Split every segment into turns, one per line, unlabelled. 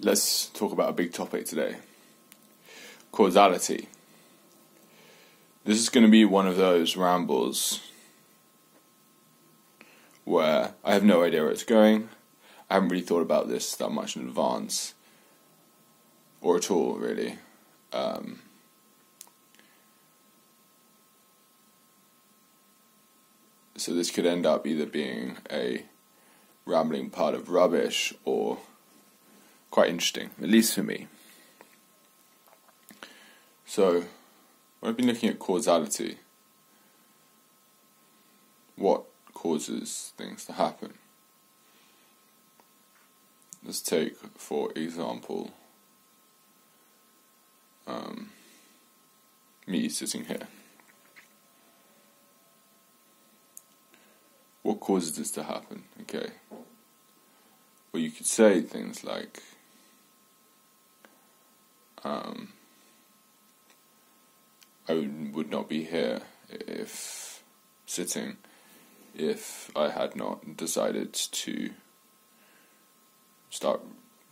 let's talk about a big topic today. Causality. This is going to be one of those rambles where I have no idea where it's going. I haven't really thought about this that much in advance, or at all, really. So this could end up either being a rambling pile of rubbish or quite interesting, at least for me. So, when I've been looking at causality, what causes things to happen? Let's take, for example, me sitting here. What causes this to happen? Okay. Well, you could say things like, I would not be here if I had not decided to start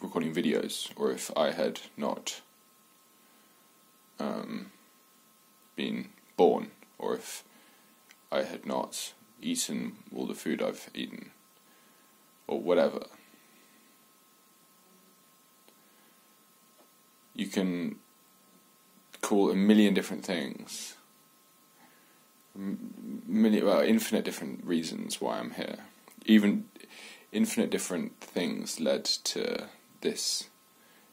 recording videos, or if I had not been born, or if I had not eaten all the food I've eaten, or whatever. You can call a million different things, infinite different reasons why I'm here. Even infinite different things led to this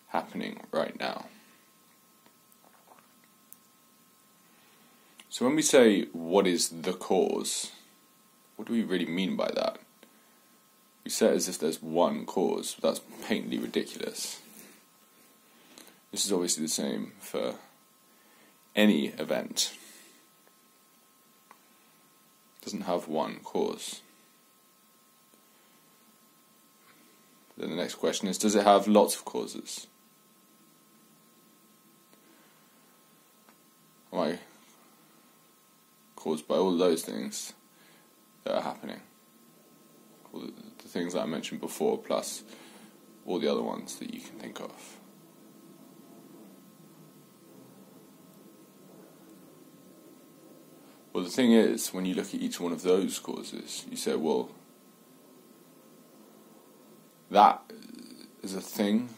happening right now. So when we say, what is the cause, what do we really mean by that? We say it as if there's one cause, but that's patently ridiculous. This is obviously the same for any event. It doesn't have one cause. Then the next question is, does it have lots of causes? Am I caused by all those things that are happening? All the things that I mentioned before, plus all the other ones that you can think of. Well, the thing is, when you look at each one of those causes, you say, well, that is a thing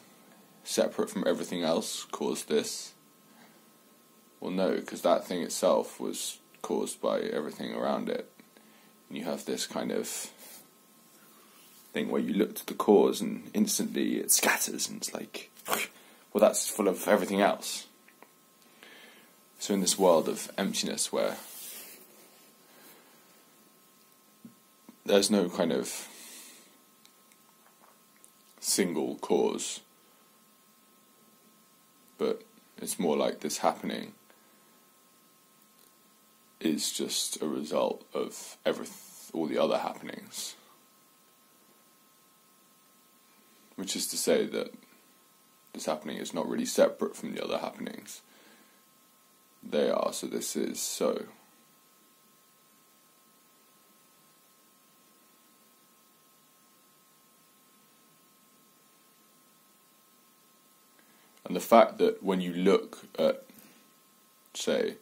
separate from everything else caused this. Well, no, because that thing itself was caused by everything around it. And you have this kind of thing where you look at the cause and instantly it scatters and it's like, well, that's full of everything else. So in this world of emptiness where there's no kind of single cause, but it's more like this happening is just a result of all the other happenings. Which is to say that this happening is not really separate from the other happenings. They are, so this is so. And the fact that when you look at, say,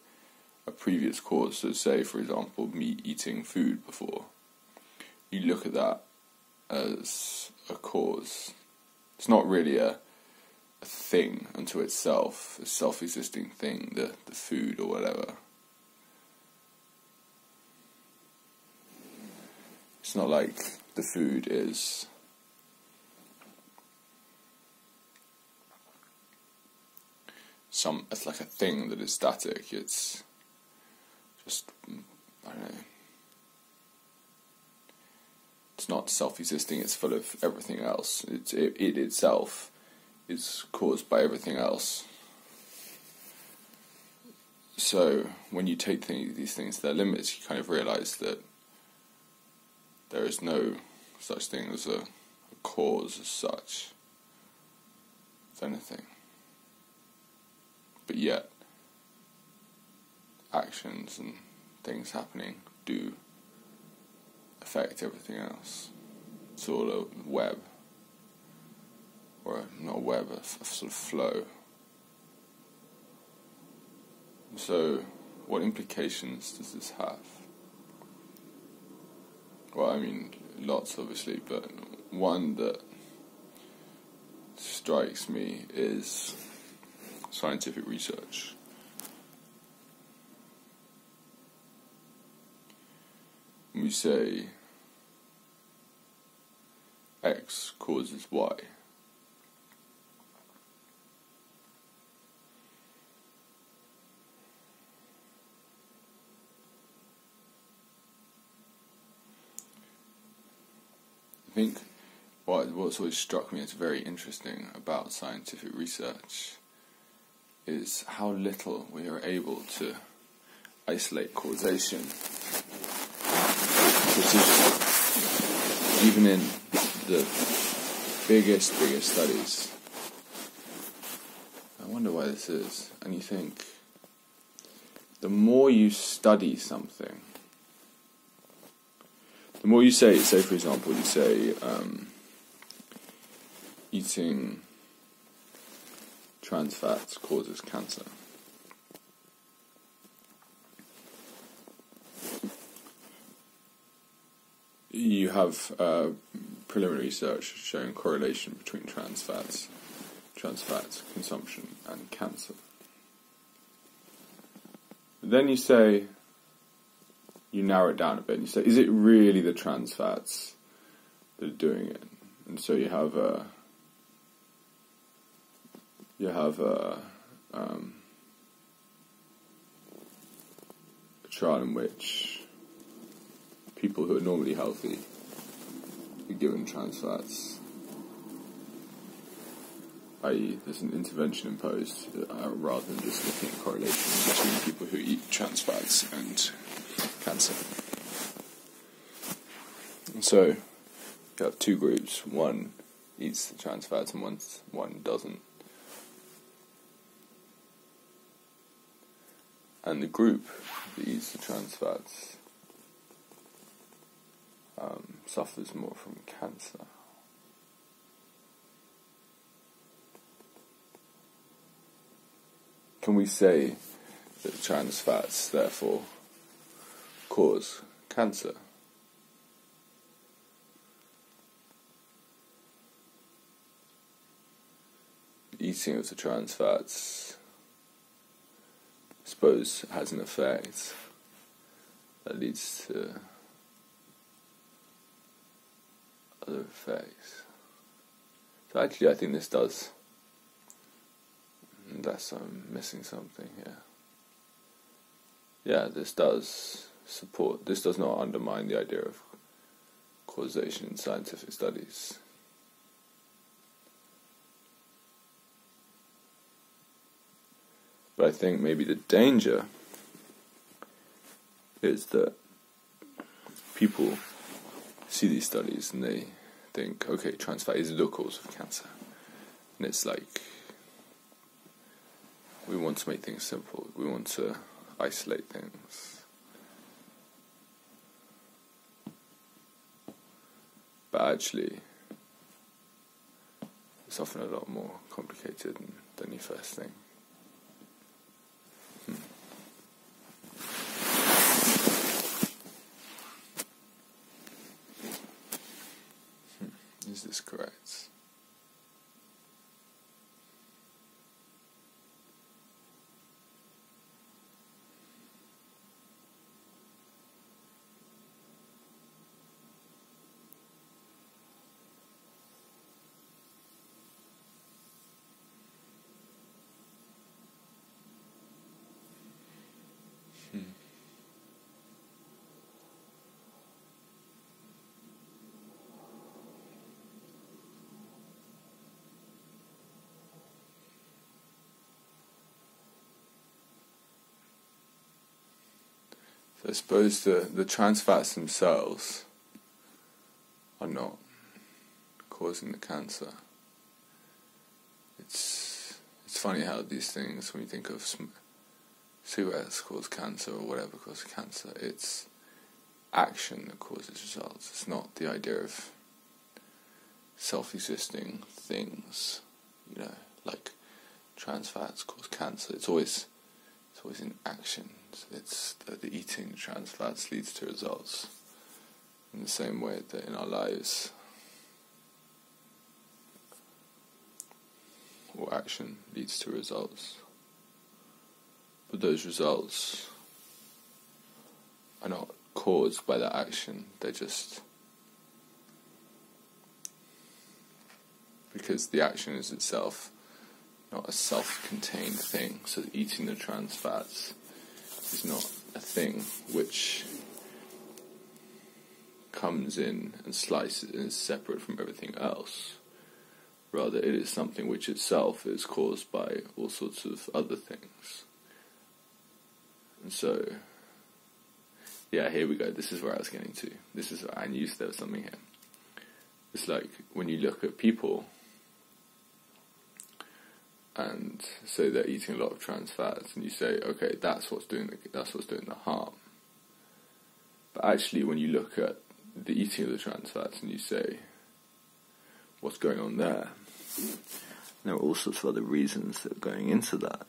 a previous cause, so say, for example, me eating food before, you look at that as a cause. It's not really a thing unto itself, a self-existing thing, the food or whatever. It's not like the food is it's like a thing that is static. It's just, I don't know. It's not self-existing, it's full of everything else. It itself is caused by everything else. So, when you take these things to their limits, you kind of realise that there is no such thing as a cause as such, if anything. But yet, actions and things happening do affect everything else. It's all a web, or not a web, a sort of flow. So, what implications does this have? Well, I mean, lots obviously, but one that strikes me is scientific research. When we say X causes Y, I think what's always struck me as very interesting about scientific research is how little we are able to isolate causation. Even in the biggest studies. I wonder why this is. And you think, the more you study something, the more you say for example, you say eating trans fats causes cancer. You have preliminary research showing correlation between trans fat consumption and cancer. Then you say, you narrow it down a bit, and you say, is it really the trans fats that are doing it? And so you have a trial in which people who are normally healthy are given trans fats, i.e. there's an intervention imposed rather than just looking at correlation between people who eat trans fats and cancer. And so you have two groups, one eats the trans fats and one doesn't. And the group that eats the trans fats suffers more from cancer. Can we say that trans fats therefore cause cancer? Eating of the trans fats, I suppose, has an effect that leads to other effects. So actually I think this does, unless I'm missing something here. Yeah, this does not undermine the idea of causation in scientific studies. But I think maybe the danger is that people see these studies and they think, okay, trans fat is the cause of cancer. And it's like, we want to make things simple. We want to isolate things. But actually, it's often a lot more complicated than you first think. Is this correct? So I suppose the trans fats themselves are not causing the cancer. It's funny how these things, when you think of cigarettes cause cancer or whatever causes cancer, it's action that causes results. It's not the idea of self-existing things trans fats cause cancer. It's always in action. It's the eating trans fats leads to results in the same way that in our lives, or action leads to results. But those results are not caused by that action. They're just because the action is itself not a self-contained thing. So eating the trans fats is not a thing which comes in and slices and is separate from everything else. Rather, it is something which itself is caused by all sorts of other things. And so, yeah, here we go. This is where I was getting to. I knew there was something here. It's like when you look at people and say they're eating a lot of trans fats, and you say, okay, that's what's doing the harm. But actually, when you look at the eating of the trans fats and you say, what's going on there? There are all sorts of other reasons that are going into that.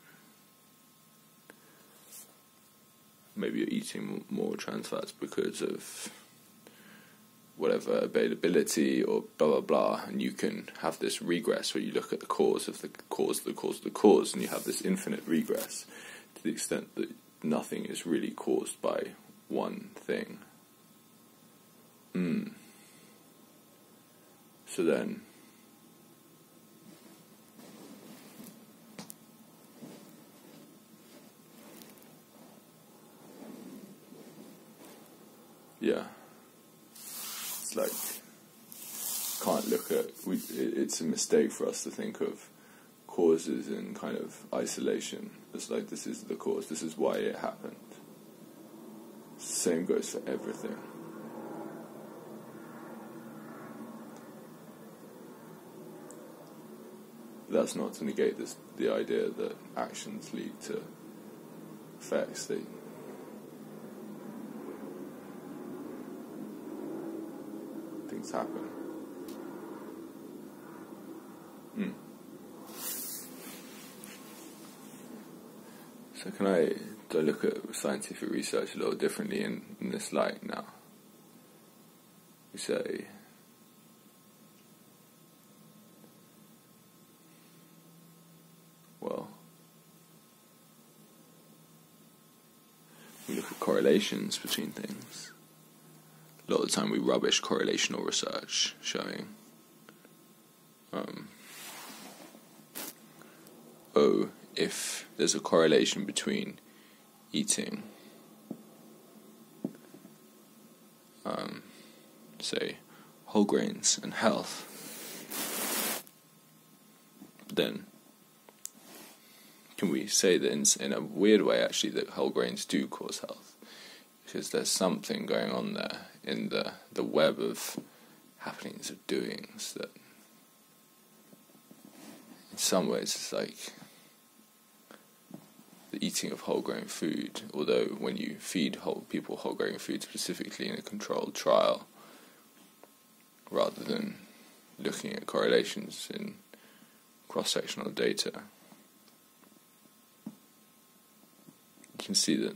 Maybe you're eating more trans fats because of whatever availability or blah blah blah, and you can have this regress where you look at the cause of the cause, and you have this infinite regress to the extent that nothing is really caused by one thing. So then, yeah, it's like can't look at. It's a mistake for us to think of causes in kind of isolation. It's like this is the cause. This is why it happened. Same goes for everything. That's not to negate the idea that actions lead to effects. Things happen. So do I look at scientific research a little differently in this light now? We say, well, we look at correlations between things. A lot of the time we rubbish correlational research showing if there's a correlation between eating say whole grains and health, then can we say that in a weird way actually that whole grains do cause health? Because there's something going on there in the web of happenings of doings that in some ways it's like the eating of whole grain food, although when you feed people whole grain food specifically in a controlled trial, rather than looking at correlations in cross-sectional data, you can see that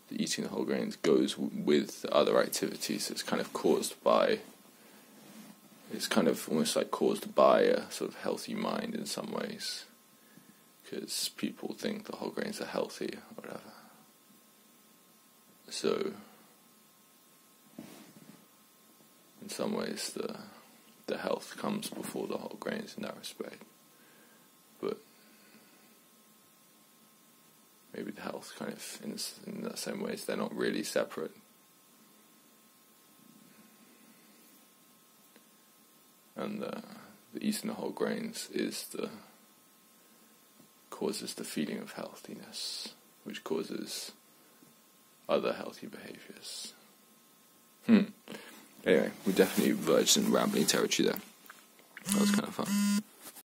the eating of whole grains goes with the other activities. It's kind of almost like caused by a sort of healthy mind in some ways, because people think the whole grains are healthy or whatever. So, in some ways, the health comes before the whole grains in that respect. But maybe the health kind of, in that same ways, they're not really separate. And the eating the whole grains causes the feeling of healthiness, which causes other healthy behaviours. Anyway, we definitely verged in rambling territory there. That was kind of fun.